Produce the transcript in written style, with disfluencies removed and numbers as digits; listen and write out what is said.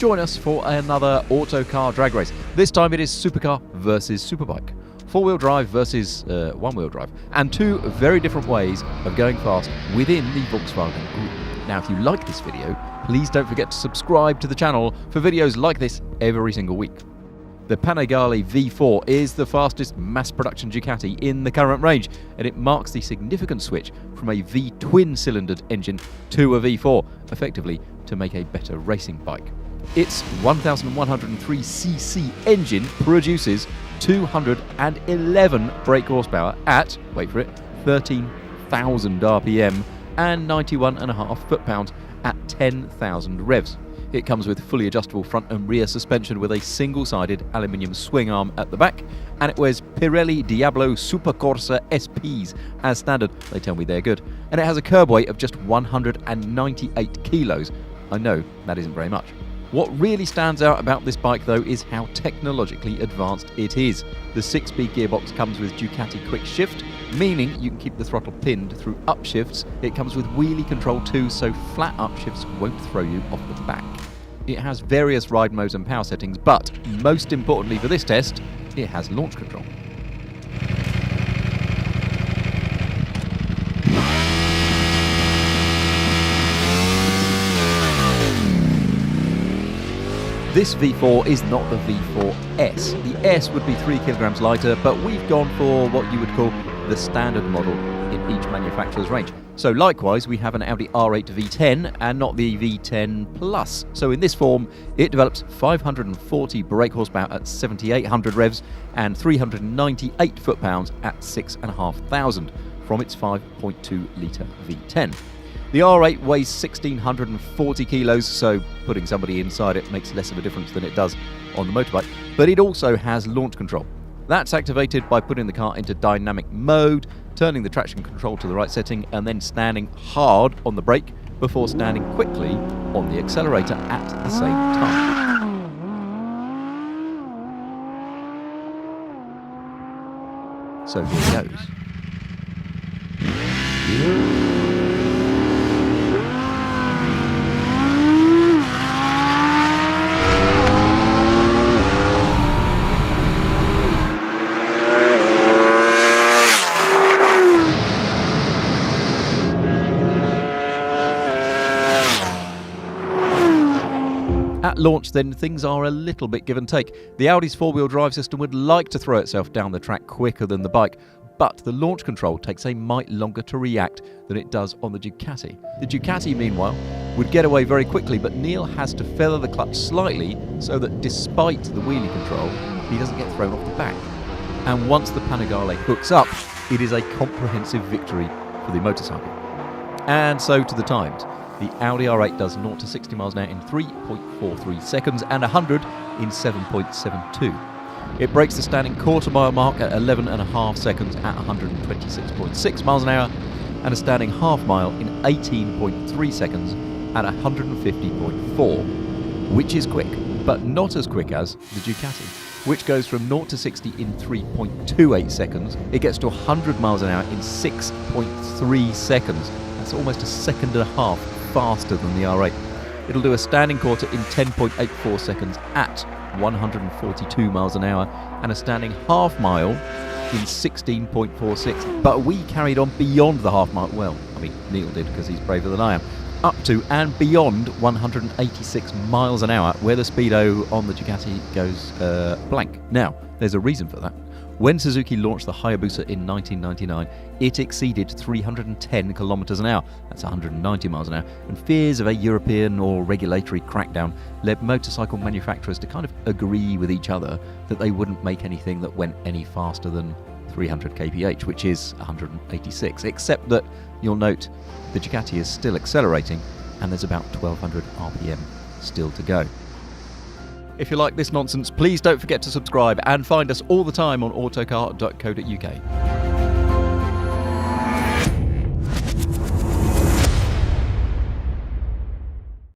join us for another autocar drag race. This time it is supercar versus superbike. Four-wheel drive versus one-wheel drive. And two very different ways of going fast within the Volkswagen Group. Now, if you like this video, please don't forget to subscribe to the channel for videos like this every single week. The Panigale V4 is the fastest mass-production Ducati in the current range, and it marks the significant switch from a V twin-cylindered engine to a V4, effectively to make a better racing bike. Its 1103cc engine produces 211 brake horsepower at, wait for it, 13,000 RPM and 91.5 foot-pounds at 10,000 revs. It comes with fully adjustable front and rear suspension with a single-sided aluminium swing arm at the back, and it wears Pirelli Diablo Supercorsa SPs as standard. They tell me they're good. And it has a curb weight of just 198 kilos. I know that isn't very much. What really stands out about this bike though is how technologically advanced it is. The 6-speed gearbox comes with Ducati quick shift, meaning you can keep the throttle pinned through upshifts. It comes with wheelie control too, so flat upshifts won't throw you off the back. It has various ride modes and power settings, but most importantly for this test, it has launch control. This V4 is not the V4S. The S would be 3 kilograms lighter, but we've gone for what you would call the standard model in each manufacturer's range. So likewise, we have an Audi R8 V10 and not the V10 Plus. So in this form, it develops 540 brake horsepower at 7,800 revs and 398 foot-pounds at 6,500 from its 5.2 litre V10. The R8 weighs 1,640 kilos, so putting somebody inside it makes less of a difference than it does on the motorbike, but it also has launch control. That's activated by putting the car into dynamic mode, turning the traction control to the right setting, and then standing hard on the brake before standing quickly on the accelerator at the same time. So here it goes. At launch then, things are a little bit give and take. The Audi's four-wheel drive system would like to throw itself down the track quicker than the bike, but the launch control takes a mite longer to react than it does on the Ducati. The Ducati, meanwhile, would get away very quickly, but Neil has to feather the clutch slightly so that despite the wheelie control, he doesn't get thrown off the back. And once the Panigale hooks up, it is a comprehensive victory for the motorcycle. And so to the times. The Audi R8 does 0 to 60 miles an hour in 3.43 seconds and 100 in 7.72. It breaks the standing quarter-mile mark at 11.5 seconds at 126.6 miles an hour and a standing half-mile in 18.3 seconds at 150.4, which is quick, but not as quick as the Ducati, which goes from 0 to 60 in 3.28 seconds. It gets to 100 miles an hour in 6.3 seconds. That's almost a second and a half faster than the R8. It'll do a standing quarter in 10.84 seconds at 142 miles an hour and a standing half mile in 16.46. But we carried on beyond the half mile. Well, I mean, Neil did because he's braver than I am. Up to and beyond 186 miles an hour, where the speedo on the Ducati goes blank. Now, there's a reason for that. When Suzuki launched the Hayabusa in 1999, it exceeded 310 kilometers an hour, that's 190 miles an hour, and fears of a European or regulatory crackdown led motorcycle manufacturers to kind of agree with each other that they wouldn't make anything that went any faster than 300 kph, which is 186, except that you'll note the Ducati is still accelerating and there's about 1200 RPM still to go. If you like this nonsense, please don't forget to subscribe and find us all the time on autocar.co.uk.